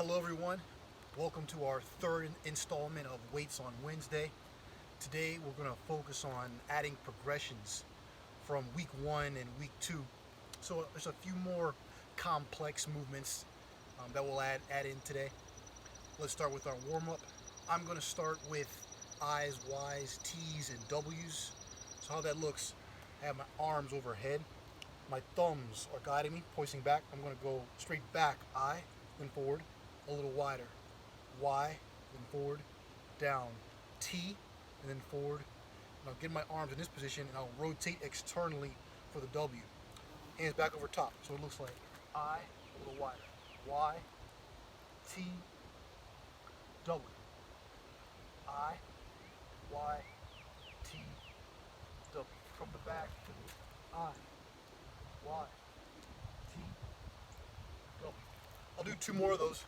Hello everyone, welcome to our third installment of Weights on Wednesday. Today we're going to focus on adding progressions from week 1 and week 2. So there's a few more complex movements that we'll add in today. Let's start with our warm-up. I'm going to start with I's, Y's, T's, and W's. So how that looks, I have my arms overhead. My thumbs are guiding me, pointing back. I'm going to go straight back, I, then forward, a little wider. Y, then forward, down. T, and then forward. And I'll get my arms in this position, and I'll rotate externally for the W. Hands back over top, so it looks like I, a little wider. Y, T, W. I, Y, T, W. From the back, I, Y, T, W. I'll do 2 more of those.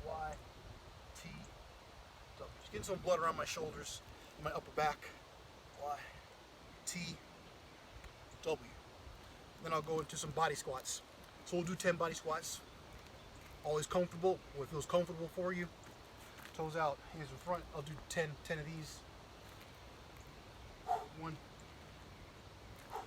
Y, T, W. Just getting some blood around my shoulders, my upper back. Y, T, W. Then I'll go into some body squats. So we'll do 10 body squats. Always comfortable, what feels comfortable for you. Toes out, hands in front. I'll do 10 of these. 1, 2.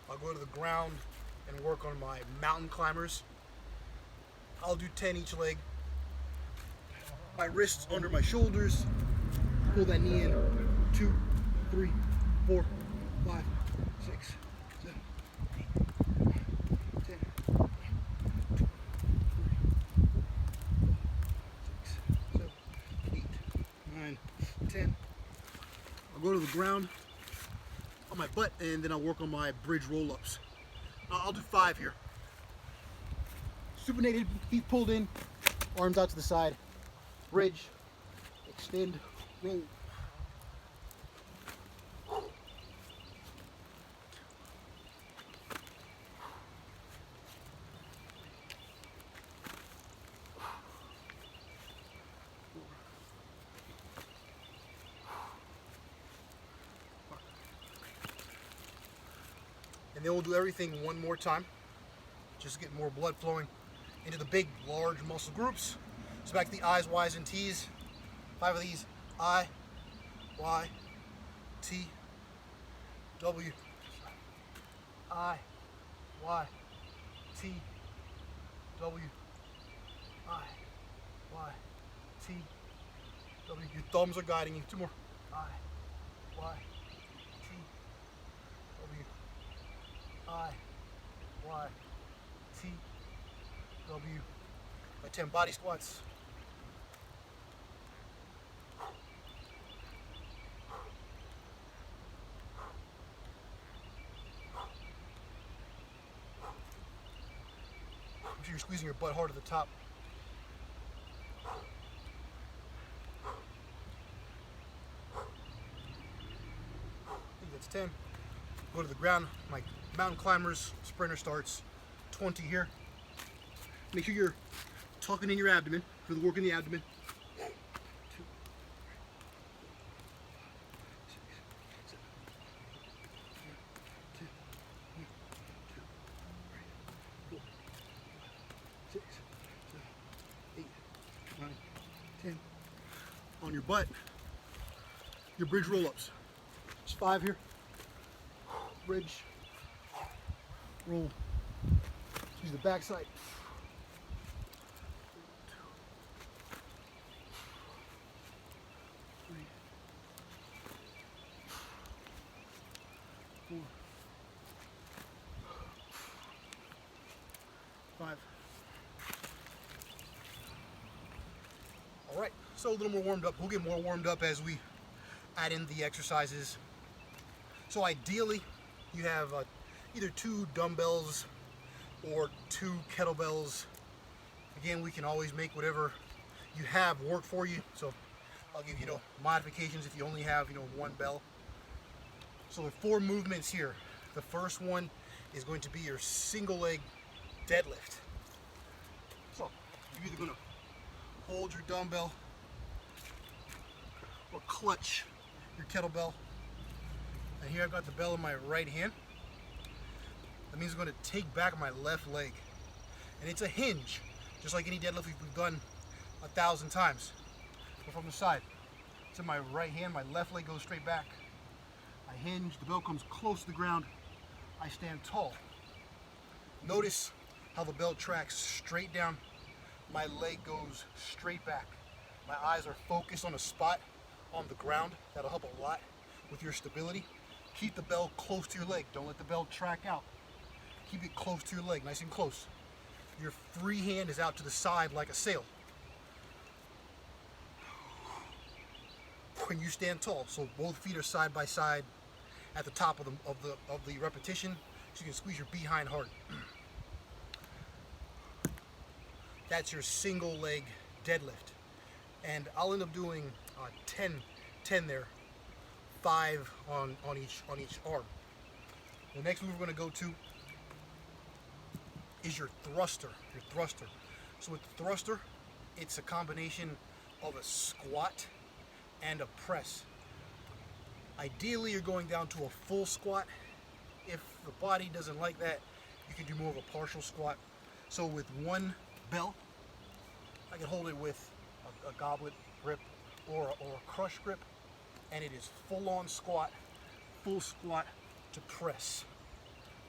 I'll go to the ground and work on my mountain climbers. I'll do 10 each leg. My wrists under my shoulders. Pull that knee in. 2, 3, 4, 5, 6, 7, 8, 10. 6, 7, 8, 9, 10. I'll go to the ground on my butt, and then I'll work on my bridge roll-ups. I'll do 5 here. Supinated, feet pulled in, arms out to the side. Bridge, extend, roll. And then we'll do everything one more time, just to get more blood flowing into the big, large muscle groups. So back to the I's, Y's, and T's. 5 of these. I, Y, T, W. I, Y, T, W. I, Y, T, W. Your thumbs are guiding you. 2 more. I, Y, T, W. I, Y, T, W. My 10 body squats. Make sure you're squeezing your butt hard at the top. I think that's 10. Go to the ground. My mountain climbers, sprinter starts. 20 here. Make sure you're tucking in your abdomen for the work in the abdomen. 2, 3, 6, 7, 8, 9, 10, 1, 2, 3, 4, 5, 6, 7, 8, 9, 10. On your butt, your bridge roll-ups. Just 5 here. Bridge, roll. Use the back side. 3, 4, 5. All right, so a little more warmed up. We'll get more warmed up as we add in the exercises. So ideally, you have either 2 dumbbells or 2 kettlebells. Again, we can always make whatever you have work for you. So I'll give you, modifications if you only have, 1 bell. So there are 4 movements here. The first one is going to be your single leg deadlift. So You're either gonna hold your dumbbell or clutch your kettlebell. And here I've got the bell in my right hand. That means I'm gonna take back my left leg. And it's a hinge, just like any deadlift we've done 1,000 times. But from the side, it's in my right hand, my left leg goes straight back. I hinge, the bell comes close to the ground, I stand tall. Notice how the bell tracks straight down, my leg goes straight back. My eyes are focused on a spot on the ground. That'll help a lot with your stability. Keep the bell close to your leg, don't let the bell track out. Keep it close to your leg, nice and close. Your free hand is out to the side like a sail. When you stand tall, so both feet are side by side at the top of the repetition, so you can squeeze your behind hard. That's your single leg deadlift, and I'll end up doing 10 there, 5 on each arm. The next move we're going to go to is your thruster. So with the thruster, it's a combination of a squat and a press. Ideally, you're going down to a full squat. If the body doesn't like that, you can do more of a partial squat. So with one bell, I can hold it with a goblet grip or a crush grip, and it is full-on squat, full squat to press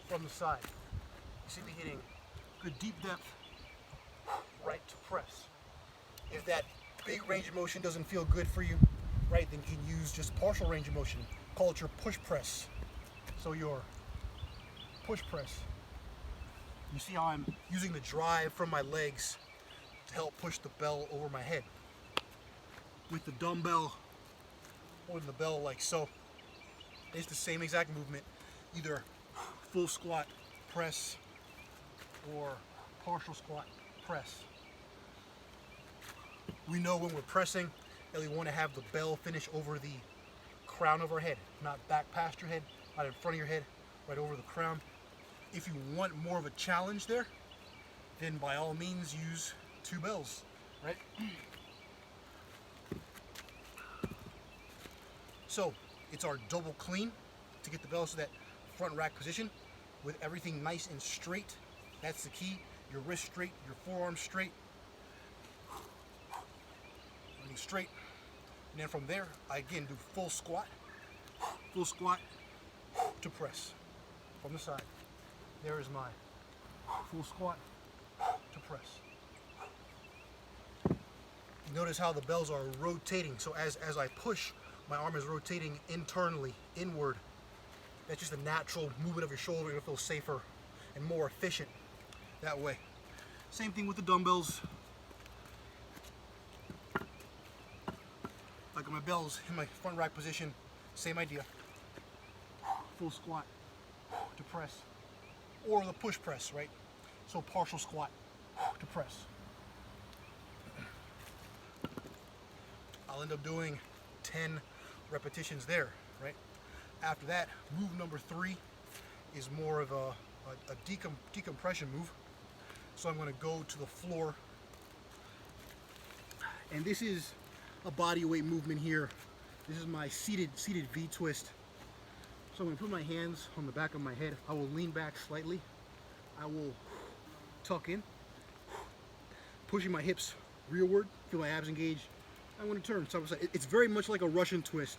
from the side. You see me hitting good deep depth, right to press. If that big range of motion doesn't feel good for you, right, then you can use just partial range of motion. Call it your push press. So your push press. You see how I'm using the drive from my legs to help push the bell over my head. With the dumbbell, holding the bell like so, it's the same exact movement, either full squat, press, or partial squat, press. We know when we're pressing that we want to have the bell finish over the crown of our head, not back past your head, not in front of your head, right over the crown. If you want more of a challenge there, then by all means use 2 bells, right? So it's our double clean to get the bell to that front rack position with everything nice and straight. That's the key. Your wrist straight, your forearm straight, running straight. And then from there, I again do full squat to press from the side. There is my full squat to press. Notice how the bells are rotating. So as I push, my arm is rotating internally, inward. That's just a natural movement of your shoulder. You're gonna feel safer and more efficient that way. Same thing with the dumbbells. Like my bells in my front rack position, same idea. Full squat to press, or the push press, right? So partial squat to press. I'll end up doing 10 repetitions there, right? After that, move number 3 is more of a decompression move. So I'm going to go to the floor, and this is a body weight movement here. This is my seated V twist. So I'm going to put my hands on the back of my head. I will lean back slightly. I will tuck in, pushing my hips rearward. Feel my abs engaged. I'm going to turn side by side. It's very much like a Russian twist.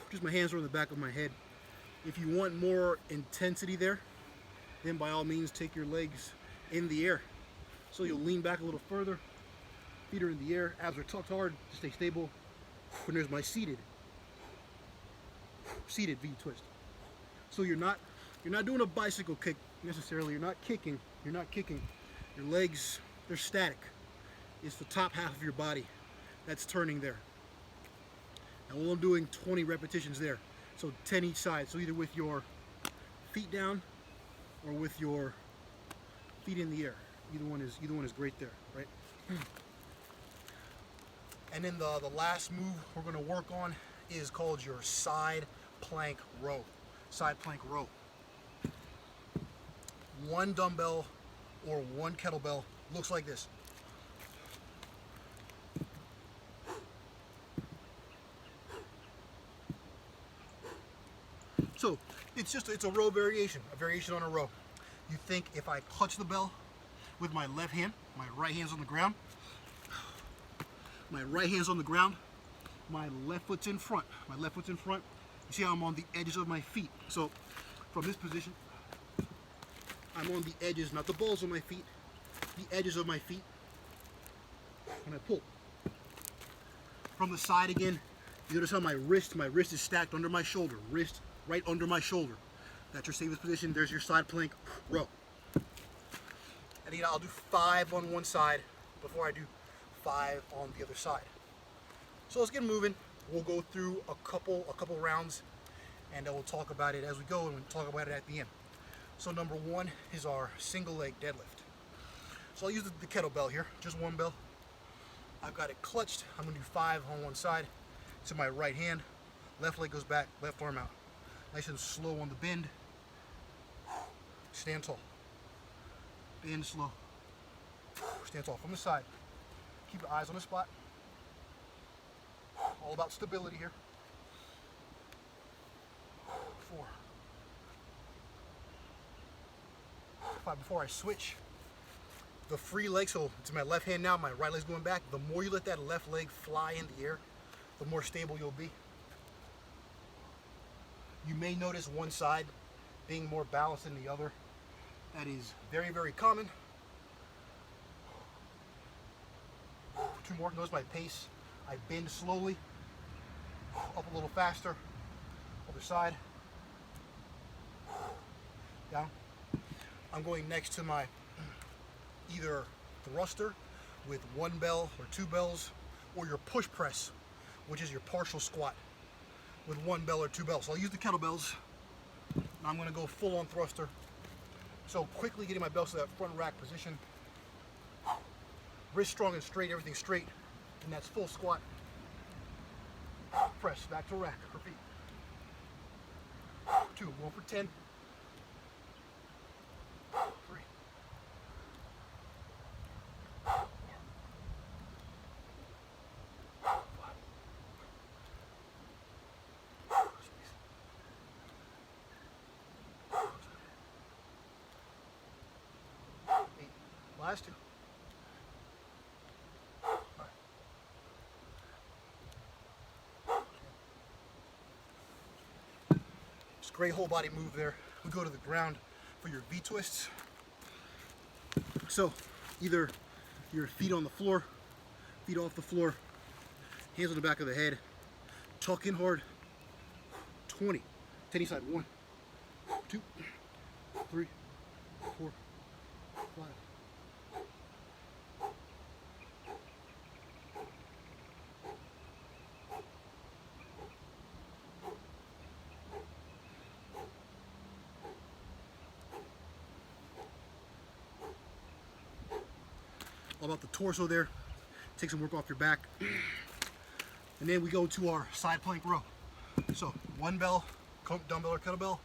Just my hands are on the back of my head. If you want more intensity there, then by all means take your legs in the air. So you'll lean back a little further, feet are in the air, abs are tucked hard to stay stable. And there's my seated V twist. So you're not doing a bicycle kick necessarily. You're not kicking. Your legs, they're static. It's the top half of your body that's turning there. And I'm doing 20 repetitions there. So 10 each side. So either with your feet down or with your feet in the air. Either one is great there, right? And then the last move we're going to work on is called your side plank row. Side plank row. One dumbbell or one kettlebell looks like this. So it's a row variation, a variation on a row. You think if I clutch the bell with my left hand, my right hand's on the ground, my right hand's on the ground, my left foot's in front. My left foot's in front. You see how I'm on the edges of my feet. So from this position, I'm on the edges, not the balls of my feet, the edges of my feet. And I pull. From the side again, you notice how my wrist is stacked under my shoulder. Wrist right under my shoulder. That's your safest position. There's your side plank row. And again, I'll do 5 on one side before I do 5 on the other side. So let's get moving. We'll go through a couple rounds, and then we'll talk about it as we go, and we'll talk about it at the end. So number 1 is our single leg deadlift. So I'll use the kettlebell here, just one bell. I've got it clutched. I'm gonna do 5 on one side. To my right hand, left leg goes back, left arm out. Nice and slow on the bend. Stand tall. Bend slow. Stand tall from the side. Keep your eyes on the spot. All about stability here. 4, 5. Before I switch, the free leg, so it's my left hand now, my right leg's going back. The more you let that left leg fly in the air, the more stable you'll be. You may notice one side being more balanced than the other. That is very, very common. 2 more. Notice my pace. I bend slowly, up a little faster. Other side. Down. I'm going next to my either thruster with 1 bell or 2 bells, or your push press, which is your partial squat with 1 bell or 2 bells. So I'll use the kettlebells. I'm going to go full on thruster. So quickly getting my belts to that front rack position. Wrist strong and straight, everything straight. And that's full squat. Press back to rack, repeat. 2, 1 for 10. 3. 8. Last 2. It's a great whole body move there. We go to the ground for your V twists. So either your feet on the floor, feet off the floor, hands on the back of the head, tuck in hard. 20. Tenny side. 1, 2, 3, 4, 5. All about the torso there. Take some work off your back. And then we go to our side plank row. So 1 bell, dumbbell or kettlebell,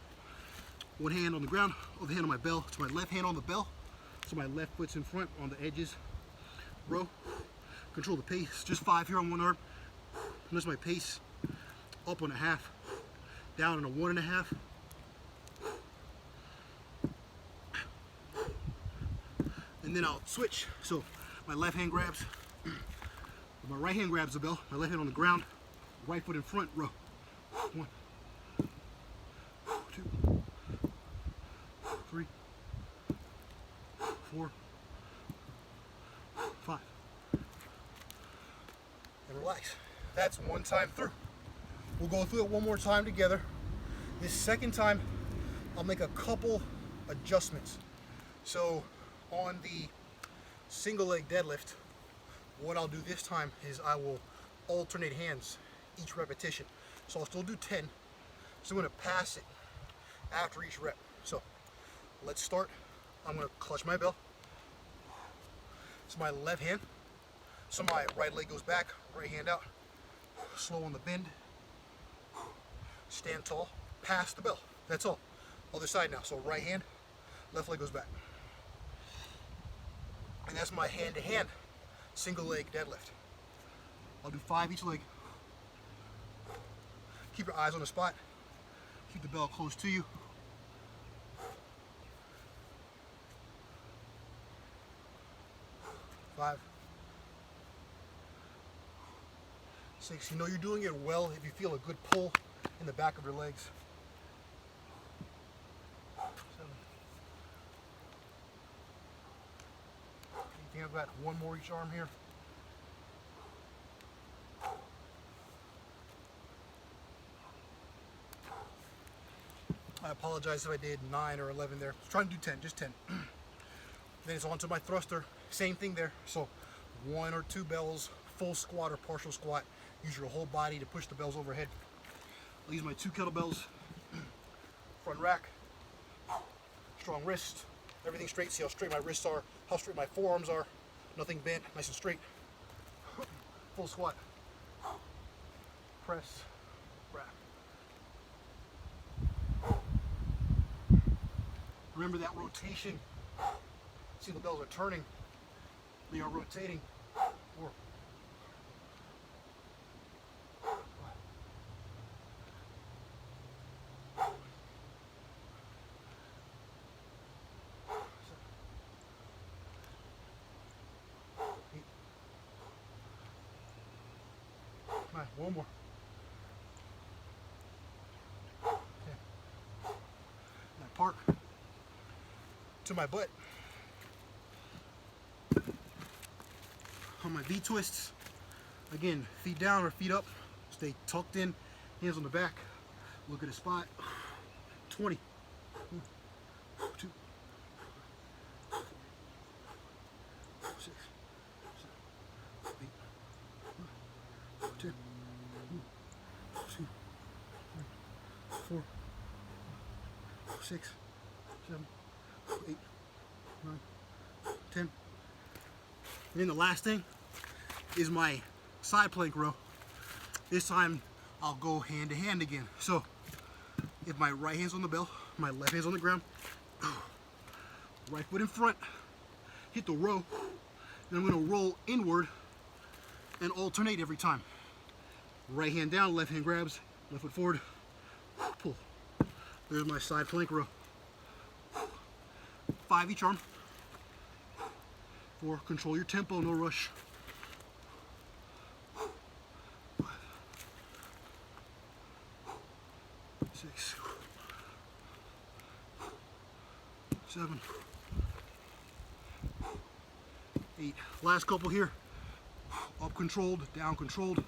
1 hand on the ground, other hand on my bell. So my left hand on the bell, so my left foot's in front on the edges. Row. Control the pace. Just 5 here on one arm. Notice my pace. Up on a half, down on a 1.5. And then I'll switch. So my left hand grabs, my right hand grabs the bell, my left hand on the ground, right foot in front, row. 1, 2, 3, 4, 5. And relax. That's 1 time through. We'll go through it 1 more time together. This second time, I'll make a couple adjustments. So on the single leg deadlift, what I'll do this time is I will alternate hands each repetition. So I'll still do 10. So I'm going to pass it after each rep. So let's start. I'm going to clutch my bell. It's my left hand. So my right leg goes back, right hand out. Slow on the bend. Stand tall. Pass the bell. That's all. Other side now. So right hand, left leg goes back. And that's my hand-to-hand single leg deadlift. I'll do 5 each leg. Keep your eyes on the spot. Keep the bell close to you. 5, 6. You know you're doing it well if you feel a good pull in the back of your legs. 7. I think I've got one more each arm here. I apologize if I did 9 or 11 there. I was trying to do 10, just 10. Then it's on to my thruster. Same thing there. So 1 or 2 bells, full squat or partial squat. Use your whole body to push the bells overhead. I'll use my 2 kettlebells, front rack, strong wrist, everything straight. See how straight my wrists are, how straight my forearms are. Nothing bent, nice and straight. Full squat, press, rack. Remember that rotation. See, the bells are turning. They are rotating. 4, 8. Come on, one more. 10. And I park to my butt. On my V-twists, again, feet down or feet up, stay tucked in, hands on the back, look at the spot. 20, 1, 2, 6, 7, 8, 9, 10, 1, 2, 3, 4, 6, 7, 8, 9, 10. And then the last thing is my side plank row. This time I'll go hand to hand again. So if my right hand's on the bell, my left hand's on the ground, right foot in front, hit the row, and I'm gonna roll inward and alternate every time. Right hand down, left hand grabs, left foot forward, pull. There's my side plank row. 5 each arm. 4, control your tempo, no rush. 5, 6, 7, 8. Last couple here. Up controlled, down controlled.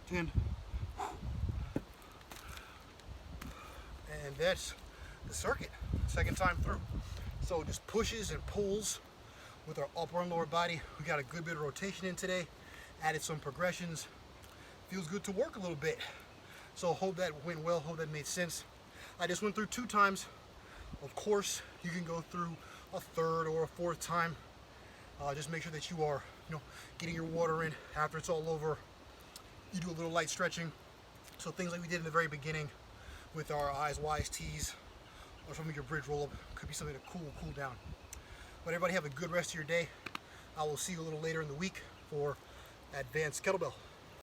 10. And that's the circuit. Second time through. So just pushes and pulls with our upper and lower body. We got a good bit of rotation in today. Added some progressions. Feels good to work a little bit. So hope that went well, hope that made sense. I just went through 2 times. Of course, you can go through a 3rd or a 4th time. Just make sure that you are, getting your water in after it's all over. You do a little light stretching. So things like we did in the very beginning with our eyes wise tees or some of your bridge roll up could be something to cool down. But everybody have a good rest of your day. I will see you a little later in the week for advanced kettlebell.